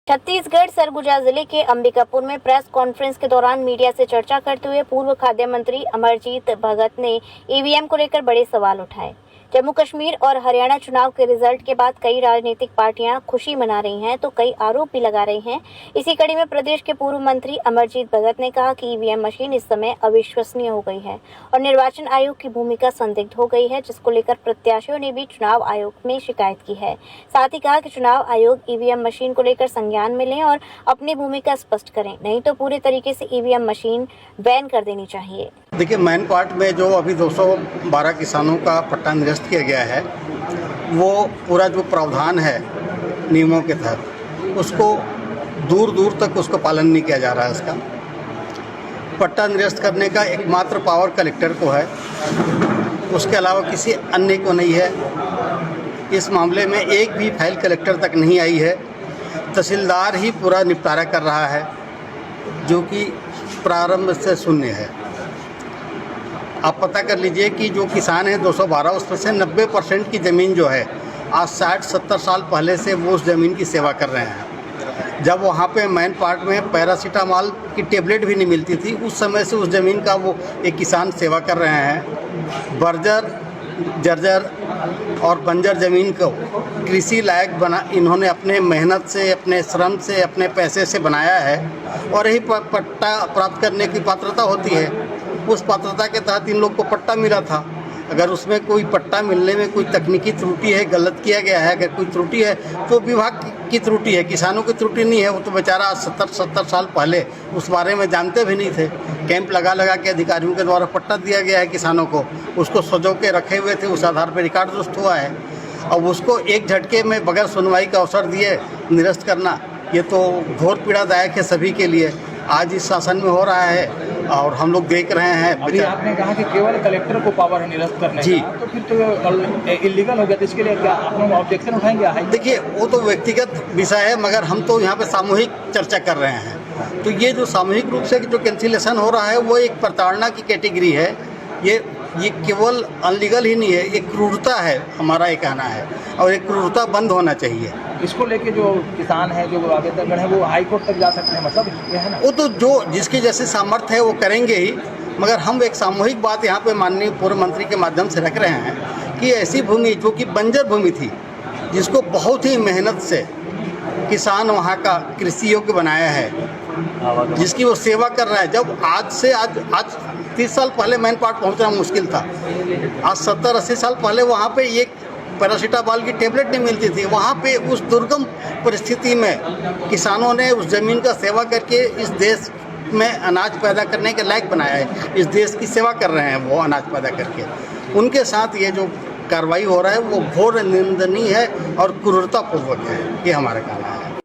छत्तीसगढ़ सरगुजा जिले के अंबिकापुर में प्रेस कॉन्फ्रेंस के दौरान मीडिया से चर्चा करते हुए पूर्व खाद्य मंत्री अमरजीत भगत ने ईवीएम को लेकर बड़े सवाल उठाए। जम्मू कश्मीर और हरियाणा चुनाव के रिजल्ट के बाद कई राजनीतिक पार्टियां खुशी मना रही हैं तो कई आरोप भी लगा रही हैं। इसी कड़ी में प्रदेश के पूर्व मंत्री अमरजीत भगत ने कहा कि ईवीएम मशीन इस समय अविश्वसनीय हो गई है और निर्वाचन आयोग की भूमिका संदिग्ध हो गई है, जिसको लेकर प्रत्याशियों ने भी चुनाव आयोग में शिकायत की है। साथ ही कहा कि चुनाव आयोग ईवीएम मशीन को लेकर संज्ञान में लें और अपनी भूमिका स्पष्ट करें, नहीं तो पूरे तरीके से ईवीएम मशीन बैन कर देनी चाहिए। देखिए, मैन पार्ट में जो अभी 212 किसानों का पट्टा निरस्त किया गया है, वो पूरा जो प्रावधान है नियमों के तहत उसको दूर दूर तक उसको पालन नहीं किया जा रहा है। इसका पट्टा निरस्त करने का एकमात्र पावर कलेक्टर को है, उसके अलावा किसी अन्य को नहीं है। इस मामले में एक भी फाइल कलेक्टर तक नहीं आई है। तहसीलदार ही पूरा निपटारा कर रहा है, जो कि प्रारंभ से शून्य है। आप पता कर लीजिए कि जो किसान हैं 212, उसमें से 90% की ज़मीन जो है आज 60-70 साल पहले से वो उस ज़मीन की सेवा कर रहे हैं। जब वहाँ पे मैन पार्ट में पैरासीटामॉल की टेबलेट भी नहीं मिलती थी, उस समय से उस ज़मीन का वो एक किसान सेवा कर रहे हैं। बर्जर, जर्जर और बंजर ज़मीन को कृषि लायक बना इन्होंने अपने मेहनत से, अपने श्रम से, अपने पैसे से बनाया है और यही पट्टा प्राप्त करने की पात्रता होती है। उस पात्रता के तहत इन लोग को पट्टा मिला था। अगर उसमें कोई पट्टा मिलने में कोई तकनीकी त्रुटि है, गलत किया गया है, अगर कोई त्रुटि है तो विभाग की त्रुटि है, किसानों की त्रुटि नहीं है। वो तो बेचारा 70 साल पहले उस बारे में जानते भी नहीं थे। कैंप लगा के अधिकारियों के द्वारा पट्टा दिया गया है किसानों को, उसको सजो के रखे हुए थे, उस आधार पर रिकॉर्ड दुरुस्त हुआ है। अब उसको एक झटके में बगैर सुनवाई का अवसर दिए निरस्त करना, ये तो घोर पीड़ादायक है सभी के लिए। आज इस शासन में हो रहा है और हम लोग देख रहे हैं। अभी आपने कहा कि केवल कलेक्टर को पावर है निरस्त करने जी, का, तो फिर तो इलीगल हो गया। तो इसके लिए क्या आप लोग ऑब्जेक्शन उठाएंगे? देखिए, वो तो व्यक्तिगत विषय है, मगर हम तो यहाँ पे सामूहिक चर्चा कर रहे हैं। तो ये जो सामूहिक रूप से जो कैंसिलेशन हो रहा है वो एक प्रताड़ना की कैटेगरी है। ये केवल अनलीगल ही नहीं है, एक क्रूरता है, हमारा ये कहना है, और एक क्रूरता बंद होना चाहिए। इसको लेके जो किसान है, जो आवेदन है, वो हाई कोर्ट तक जा सकते हैं, मतलब ये है ना? वो तो जो जिसकी जैसे सामर्थ्य है वो करेंगे ही, मगर हम एक सामूहिक बात यहाँ पे माननीय पूर्व मंत्री के माध्यम से रख रहे हैं कि ऐसी भूमि जो कि बंजर भूमि थी, जिसको बहुत ही मेहनत से किसान वहाँ का कृषि योग्य बनाया है, जिसकी वो सेवा कर रहा है। जब आज 30 साल पहले मैन पार्ट पहुँचना मुश्किल था। आज 70-80 साल पहले वहाँ पे एक पैरासीटामॉल की टेबलेट नहीं मिलती थी। वहाँ पे उस दुर्गम परिस्थिति में किसानों ने उस ज़मीन का सेवा करके इस देश में अनाज पैदा करने के लायक बनाया है। इस देश की सेवा कर रहे हैं वो अनाज पैदा करके। उनके साथ ये जो कार्रवाई हो रहा है वो घोर निंदनीय है और क्रूरतापूर्वक है, ये हमारा कहना है।